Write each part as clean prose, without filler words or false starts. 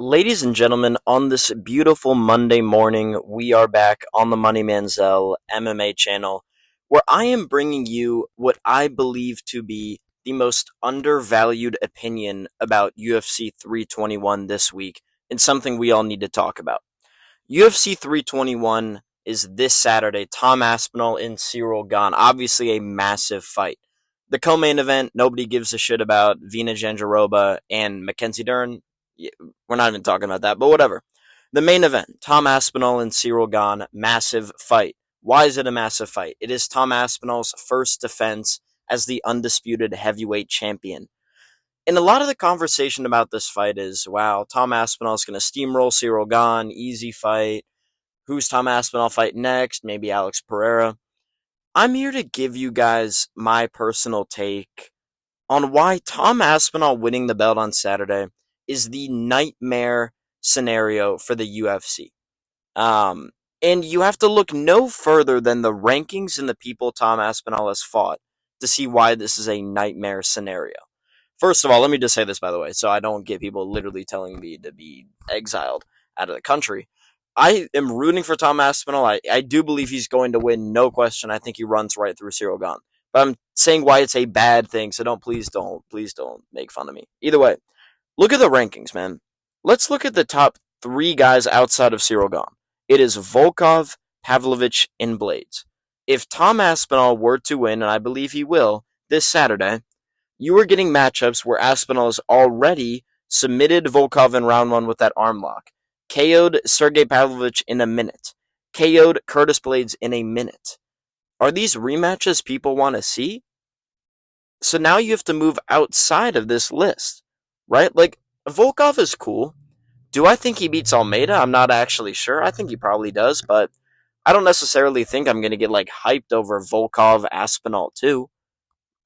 Ladies and gentlemen, on this beautiful Monday morning, we are back on the Money Manziel MMA channel, where I am bringing you what I believe to be the most undervalued opinion about UFC 321 this week, and something we all need to talk about. UFC 321 is this Saturday. Tom Aspinall and Ciryl Gane. Obviously, a massive fight. The co-main event, nobody gives a shit about. Vina Jandiroba and Mackenzie Dern. We're not even talking about that, but whatever. The main event, Tom Aspinall and Ciryl Gane, massive fight. Why is it a massive fight? It is Tom Aspinall's first defense as the undisputed heavyweight champion. And a lot of the conversation about this fight is, wow, Tom Aspinall is going to steamroll Ciryl Gane, easy fight. Who's Tom Aspinall fight next? Maybe Alex Pereira. I'm here to give you guys my personal take on why Tom Aspinall winning the belt on Saturday is the nightmare scenario for the UFC. And you have to look no further than the rankings and the people Tom Aspinall has fought to see why this is a nightmare scenario. First of all, let me just say this, by the way, so I don't get people literally telling me to be exiled out of the country. I am rooting for Tom Aspinall. I do believe he's going to win, no question. I think he runs right through Ciryl Gane. But I'm saying why it's a bad thing, so please don't make fun of me. Either way, look at the rankings, man. Let's look at the top three guys outside of Ciryl Gane. It is Volkov, Pavlovich, and Blades. If Tom Aspinall were to win, and I believe he will, this Saturday, you are getting matchups where Aspinall has already submitted Volkov in round one with that arm lock, KO'd Sergey Pavlovich in a minute, KO'd Curtis Blades in a minute. Are these rematches people want to see? So now you have to move outside of this list, right? Like, Volkov is cool. Do I think he beats Almeida? I'm not actually sure. I think he probably does, but I don't necessarily think I'm going to get, hyped over Volkov Aspinall, too.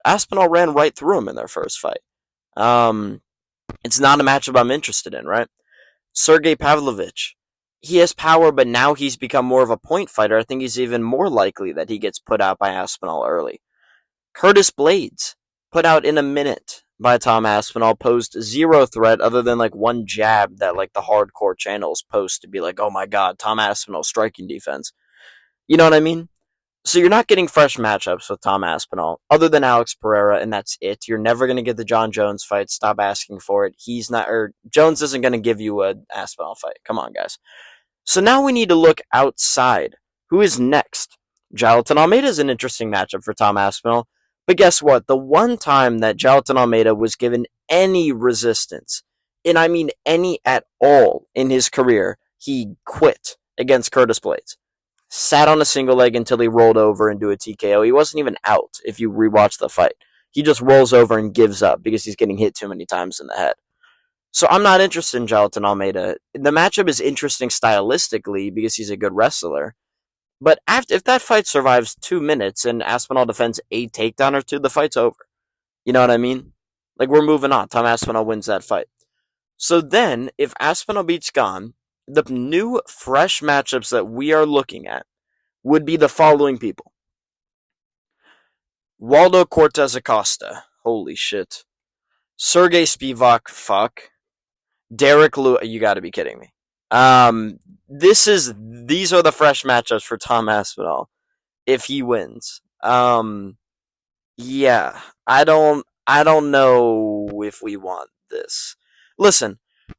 Aspinall ran right through him in their first fight. It's not a matchup I'm interested in, right? Sergey Pavlovich. He has power, but now he's become more of a point fighter. I think he's even more likely that he gets put out by Aspinall early. Curtis Blades, put out in a minute by Tom Aspinall, posed zero threat other than one jab that the hardcore channels post to be like, oh my god, Tom Aspinall striking defense. You know what I mean? So you're not getting fresh matchups with Tom Aspinall, other than Alex Pereira, and that's it. You're never going to get the John Jones fight. Stop asking for it. Jones isn't going to give you an Aspinall fight. Come on, guys. So now we need to look outside. Who is next? Jailton Almeida is an interesting matchup for Tom Aspinall. But guess what? The one time that Jailton Almeida was given any resistance, and I mean any at all in his career, he quit against Curtis Blades. Sat on a single leg until he rolled over and do a TKO. He wasn't even out if you rewatch the fight. He just rolls over and gives up because he's getting hit too many times in the head. So I'm not interested in Jailton Almeida. The matchup is interesting stylistically because he's a good wrestler. But if that fight survives 2 minutes and Aspinall defends a takedown or two, the fight's over. You know what I mean? We're moving on. Tom Aspinall wins that fight. So then, if Aspinall beats Gane, the new, fresh matchups that we are looking at would be the following people. Waldo Cortez Acosta. Holy shit. Sergey Spivak. Fuck. Derek Lewis. You gotta be kidding me. These are the fresh matchups for Tom Aspinall if he wins. Yeah. I don't know if we want this. Listen,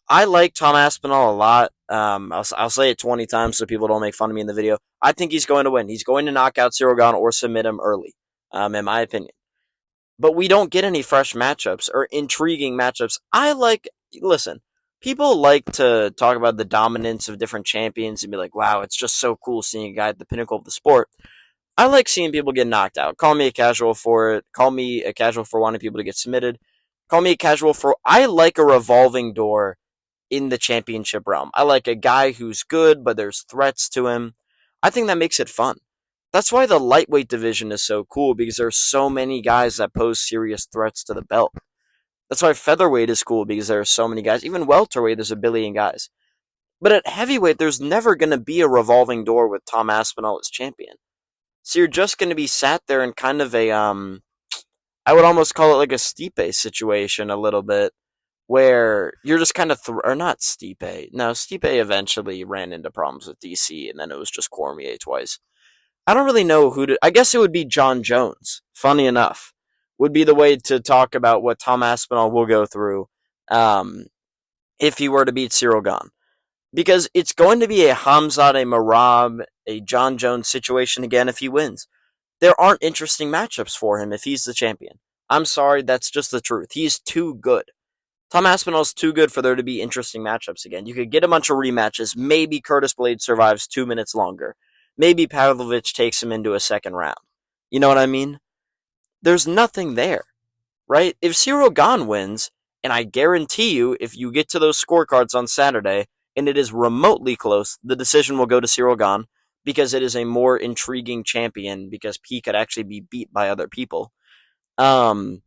I like Tom Aspinall a lot. I'll say it 20 times so people don't make fun of me in the video. I think he's going to win. He's going to knock out Ciryl Gane or submit him early, in my opinion. But we don't get any fresh matchups or intriguing matchups. Listen, people like to talk about the dominance of different champions and be like, wow, it's just so cool seeing a guy at the pinnacle of the sport. I like seeing people get knocked out. Call me a casual for it. Call me a casual for wanting people to get submitted. Call me a casual for... I like a revolving door in the championship realm. I like a guy who's good, but there's threats to him. I think that makes it fun. That's why the lightweight division is so cool, because there's so many guys that pose serious threats to the belt. That's why featherweight is cool, because there are so many guys. Even welterweight, there's a billion guys. But at heavyweight, there's never going to be a revolving door with Tom Aspinall as champion. So you're just going to be sat there in kind of a, I would almost call it like a Stipe situation a little bit, where you're just kind of or not Stipe. No, Stipe eventually ran into problems with DC, and then it was just Cormier twice. I don't really know who to. I guess it would be John Jones. Funny enough, would be the way to talk about what Tom Aspinall will go through um, if he were to beat Ciryl Gane, because it's going to be a Hamzat, a Marab, a John Jones situation again if he wins. There aren't interesting matchups for him if he's the champion. I'm sorry, that's just the truth. He's too good. Tom Aspinall's too good for there to be interesting matchups again. You could get a bunch of rematches. Maybe Curtis Blade survives 2 minutes longer. Maybe Pavlovich takes him into a second round. You know what I mean? There's nothing there, right? If Ciryl Gane wins, and I guarantee you, if you get to those scorecards on Saturday and it is remotely close, the decision will go to Ciryl Gane because it is a more intriguing champion because he could actually be beat by other people. Um,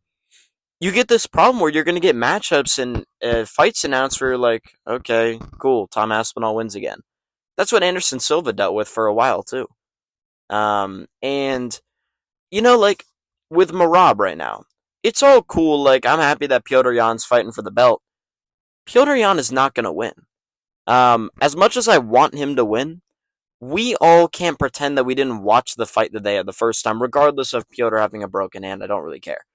you get this problem where you're going to get matchups and fights announced where you're like, okay, cool, Tom Aspinall wins again. That's what Anderson Silva dealt with for a while too. And like with Marab right now, it's all cool. Like I'm happy that Piotr Jan's fighting for the belt. Piotr Jan is not going to win. As much as I want him to win, we all can't pretend that we didn't watch the fight that they had the first time, regardless of Piotr having a broken hand. I don't really care.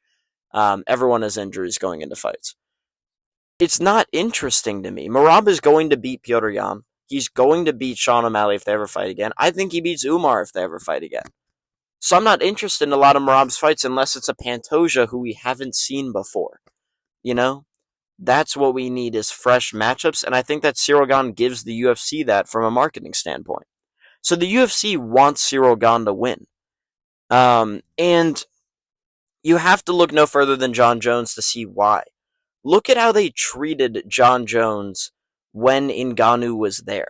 Everyone has injuries going into fights. It's not interesting to me. Marab is going to beat Piotr Jan. He's going to beat Sean O'Malley if they ever fight again. I think he beats Umar if they ever fight again. So I'm not interested in a lot of Marab's fights unless it's a Pantoja who we haven't seen before. You know? That's what we need is fresh matchups, and I think that Ciryl Gane gives the UFC that from a marketing standpoint. So the UFC wants Ciryl Gane to win. And you have to look no further than John Jones to see why. Look at how they treated John Jones when Ngannou was there.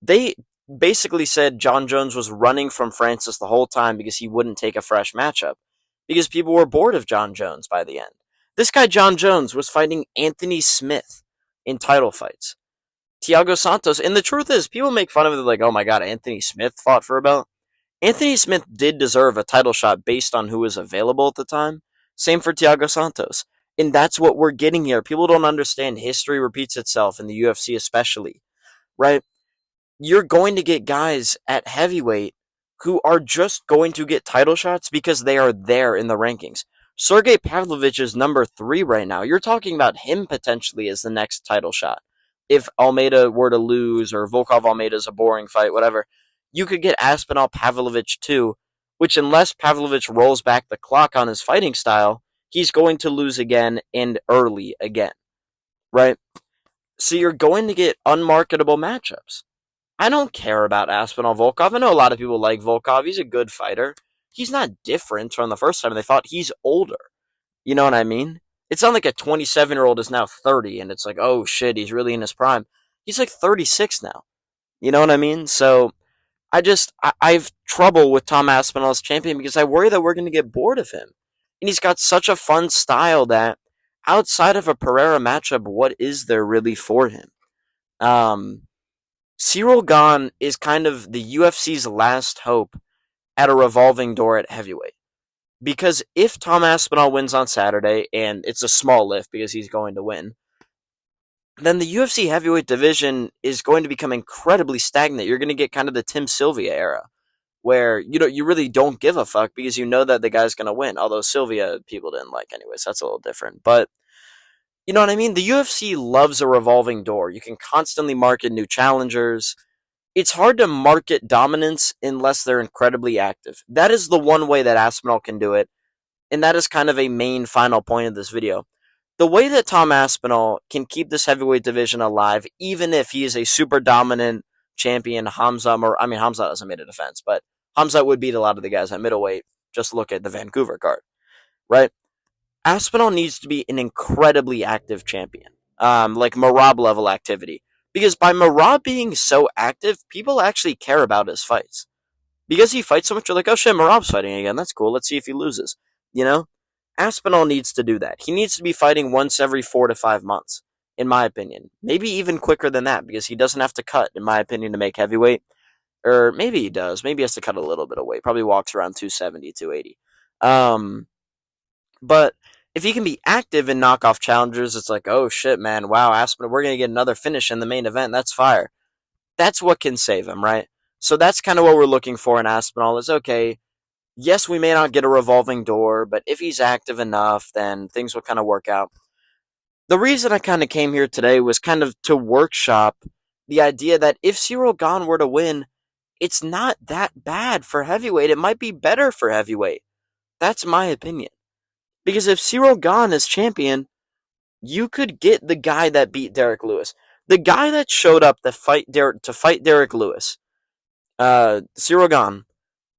They basically said John Jones was running from Francis the whole time because he wouldn't take a fresh matchup. Because people were bored of John Jones by the end. This guy, John Jones, was fighting Anthony Smith in title fights. Thiago Santos, and the truth is, people make fun of it like, oh my god, Anthony Smith fought for a belt. Anthony Smith did deserve a title shot based on who was available at the time. Same for Thiago Santos. And that's what we're getting here. People don't understand history repeats itself in the UFC especially, right? You're going to get guys at heavyweight who are just going to get title shots because they are there in the rankings. Sergey Pavlovich is number 3 right now. You're talking about him potentially as the next title shot. If Almeida were to lose or Volkov Almeida is a boring fight, whatever, you could get Aspinall Pavlovich too, which unless Pavlovich rolls back the clock on his fighting style, he's going to lose again and early again, right? So you're going to get unmarketable matchups. I don't care about Aspinall Volkov. I know a lot of people like Volkov. He's a good fighter. He's not different from the first time they fought. He's older. You know what I mean? It's not like a 27-year-old is now 30 and it's like, oh shit, he's really in his prime. He's like 36 now. You know what I mean? So I've trouble with Tom Aspinall as champion because I worry that we're going to get bored of him. And he's got such a fun style that outside of a Pereira matchup, what is there really for him? Ciryl Gane is kind of the UFC's last hope at a revolving door at heavyweight. Because if Tom Aspinall wins on Saturday, and it's a small lift because he's going to win, then the UFC heavyweight division is going to become incredibly stagnant. You're going to get kind of the Tim Sylvia era, where you really don't give a fuck because you know that the guy's going to win. Although Sylvia people didn't like anyways, that's a little different. But you know what I mean? The UFC loves a revolving door. You can constantly market new challengers. It's hard to market dominance unless they're incredibly active. That is the one way that Aspinall can do it, and that is kind of a main final point of this video. The way that Tom Aspinall can keep this heavyweight division alive, even if he is a super dominant champion, Hamza hasn't made a defense, but Hamza would beat a lot of the guys at middleweight. Just look at the Vancouver card, right? Aspinall needs to be an incredibly active champion, like Marab level activity. Because by Marab being so active, people actually care about his fights. Because he fights so much, you're like, oh shit, Marab's fighting again. That's cool. Let's see if he loses. You know? Aspinall needs to do that. He needs to be fighting once every 4 to 5 months, in my opinion. Maybe even quicker than that, because he doesn't have to cut, in my opinion, to make heavyweight. Or maybe he does. Maybe he has to cut a little bit of weight. Probably walks around 270, 280. But If he can be active in knockoff challengers, it's like, oh shit, man, wow, Aspinall, we're going to get another finish in the main event. That's fire. That's what can save him, right? So that's kind of what we're looking for in Aspinall is, okay, yes, we may not get a revolving door, but if he's active enough, then things will kind of work out. The reason I kind of came here today was kind of to workshop the idea that if Ciryl Gane were to win, it's not that bad for heavyweight. It might be better for heavyweight. That's my opinion. Because if Ciryl Gane is champion, you could get the guy that beat Derek Lewis. The guy that showed up to fight Derek Lewis, Ciryl Gane,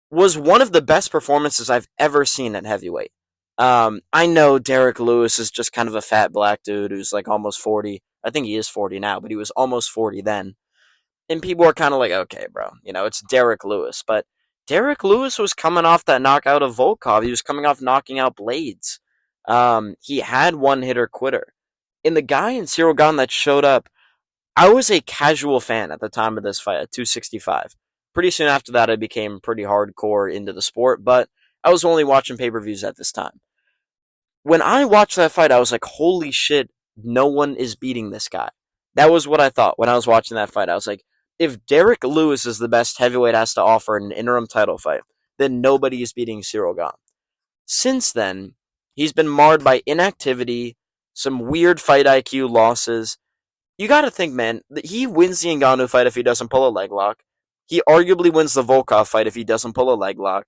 was one of the best performances I've ever seen at heavyweight. I know Derek Lewis is just kind of a fat black dude who's like almost 40. I think he is 40 now, but he was almost 40 then. And people are kind of like, okay, bro, it's Derek Lewis. But Derek Lewis was coming off that knockout of Volkov. He was coming off knocking out Blades. He had one hitter quitter. And the guy in Ciryl Gane that showed up, I was a casual fan at the time of this fight at 265. Pretty soon after that, I became pretty hardcore into the sport, but I was only watching pay-per-views at this time. When I watched that fight, I was like, holy shit, no one is beating this guy. That was what I thought when I was watching that fight. I was like, if Derek Lewis is the best heavyweight has to offer in an interim title fight, then nobody is beating Ciryl Gane. Since then, he's been marred by inactivity, some weird fight IQ losses. You gotta think, man, he wins the Ngannou fight if he doesn't pull a leg lock. He arguably wins the Volkov fight if he doesn't pull a leg lock.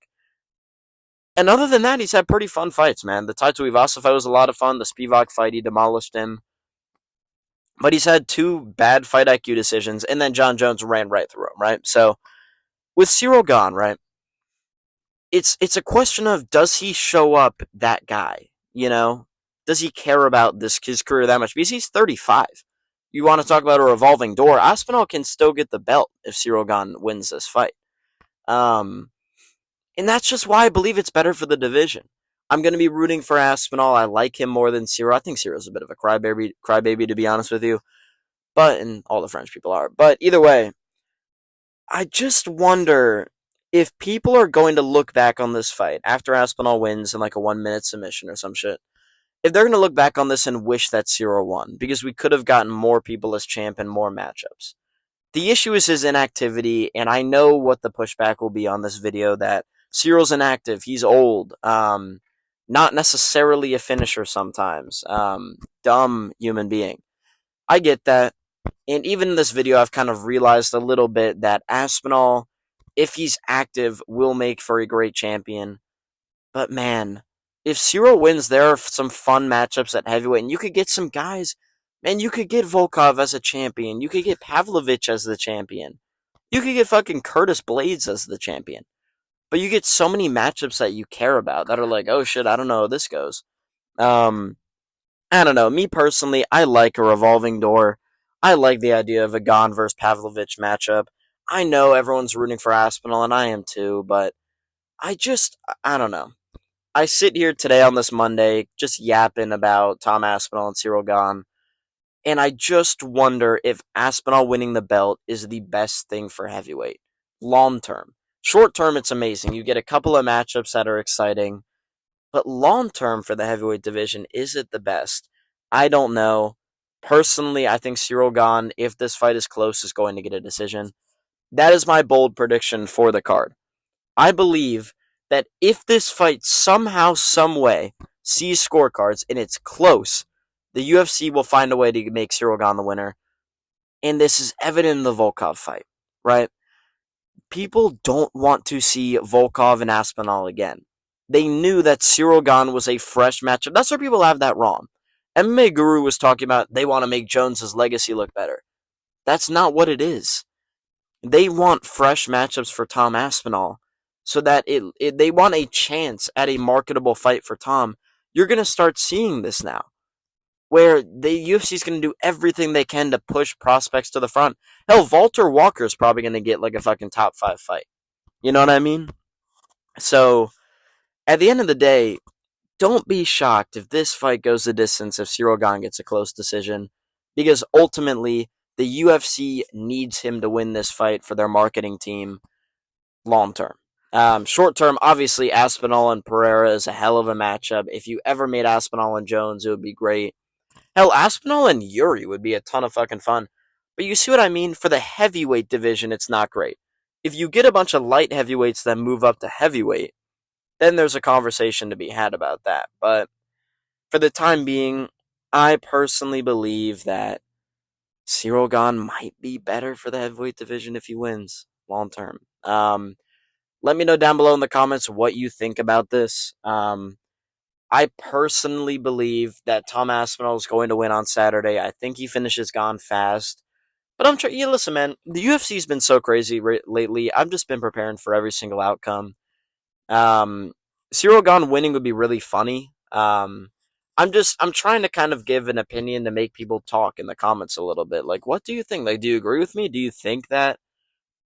And other than that, he's had pretty fun fights, man. The Taito Ivasa fight was a lot of fun. The Spivak fight, he demolished him. But he's had two bad fight IQ decisions, and then John Jones ran right through him, right? So, with Ciryl Gane, right, it's a question of, does he show up that guy, Does he care about his career that much? Because he's 35. You want to talk about a revolving door, Aspinall can still get the belt if Ciryl Gane wins this fight. And that's just why I believe it's better for the division. I'm going to be rooting for Aspinall. I like him more than Ciryl. I think Cyryl's a bit of a crybaby, to be honest with you. And all the French people are. But either way, I just wonder if people are going to look back on this fight after Aspinall wins in like a 1-minute submission or some shit. If they're going to look back on this and wish that Ciryl won, because we could have gotten more people as champ and more matchups. The issue is his inactivity, and I know what the pushback will be on this video, that Cyryl's inactive, he's old, not necessarily a finisher sometimes, dumb human being. I get that, and even in this video I've kind of realized a little bit that Aspinall, if he's active, will make for a great champion. But man, if Ciryl wins, there are some fun matchups at heavyweight, and you could get some guys. Man, you could get Volkov as a champion. You could get Pavlovich as the champion. You could get fucking Curtis Blades as the champion. But you get so many matchups that you care about that are like, oh shit, I don't know how this goes. I don't know. Me personally, I like a revolving door. I like the idea of a Gane versus Pavlovich matchup. I know everyone's rooting for Aspinall, and I am too, but I don't know. I sit here today on this Monday just yapping about Tom Aspinall and Ciryl Gane, and I just wonder if Aspinall winning the belt is the best thing for heavyweight. Long term. Short term, it's amazing. You get a couple of matchups that are exciting, but long term for the heavyweight division, is it the best? I don't know. Personally, I think Ciryl Gane, if this fight is close, is going to get a decision. That is my bold prediction for the card. I believe that if this fight somehow, someway, sees scorecards and it's close, the UFC will find a way to make Ciryl Gane the winner. And this is evident in the Volkov fight, right? People don't want to see Volkov and Aspinall again. They knew that Ciryl Gane was a fresh matchup. That's where people have that wrong. MMA Guru was talking about they want to make Jones's legacy look better. That's not what it is. They want fresh matchups for Tom Aspinall so that they want a chance at a marketable fight for Tom. You're going to start seeing this now, where the UFC is going to do everything they can to push prospects to the front. Hell, Walter Walker's probably going to get like a fucking top 5 fight. You know what I mean? So, at the end of the day, don't be shocked if this fight goes the distance if Ciryl Gane gets a close decision, because ultimately the UFC needs him to win this fight for their marketing team long term. Short term, obviously, Aspinall and Pereira is a hell of a matchup. If you ever made Aspinall and Jones, it would be great. Hell, Aspinall and Yuri would be a ton of fucking fun. But you see what I mean? For the heavyweight division, it's not great. If you get a bunch of light heavyweights that move up to heavyweight, then there's a conversation to be had about that. But for the time being, I personally believe that Ciryl Gane might be better for the heavyweight division if he wins long term. Let me know down below in the comments what you think about this. I personally believe that Tom Aspinall is going to win on Saturday. I think he finishes Gone fast. But I'm trying. Yeah, listen, man. The UFC's been so crazy lately. I've just been preparing for every single outcome. Um, Ciryl Gane winning would be really funny. I'm trying to kind of give an opinion to make people talk in the comments a little bit. Like, what do you think? Like, do you agree with me? Do you think that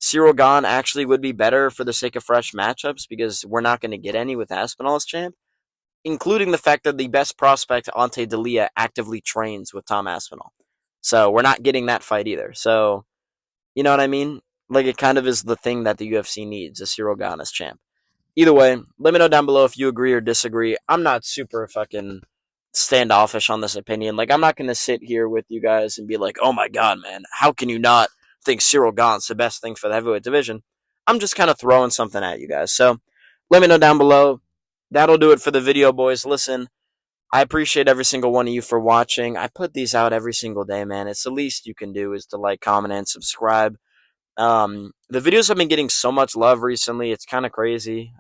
Ciryl Gane actually would be better for the sake of fresh matchups because we're not going to get any with Aspinall as champ? Including the fact that the best prospect, Ante Delia, actively trains with Tom Aspinall. So we're not getting that fight either. So, you know what I mean? Like, it kind of is the thing that the UFC needs, a Ciryl Gane as champ. Either way, let me know down below if you agree or disagree. I'm not super fucking standoffish on this opinion. Like, I'm not going to sit here with you guys and be like, oh my god, man, how can you not think Ciryl Gane's the best thing for the heavyweight division? I'm just kind of throwing something at you guys. So, let me know down below. That'll do it for the video, boys. Listen, I appreciate every single one of you for watching. I put these out every single day, man. It's the least you can do is to like, comment, and subscribe. The videos have been getting so much love recently. It's kind of crazy.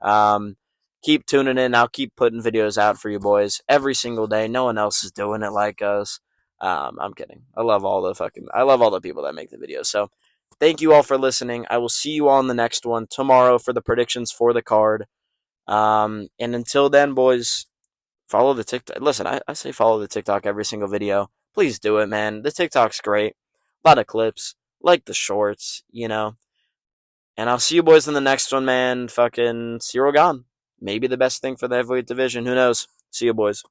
Keep tuning in. I'll keep putting videos out for you boys every single day. No one else is doing it like us. I'm kidding. I love all the people that make the videos. So thank you all for listening. I will see you all in the next one tomorrow for the predictions for the card. And until then, boys, follow the TikTok. Listen, I say follow the TikTok every single video. Please do it, man. The TikTok's great. A lot of clips, like the shorts, you know. And I'll see you boys in the next one, man. Fucking Ciryl Gane. Maybe the best thing for the heavyweight division. Who knows? See you, boys.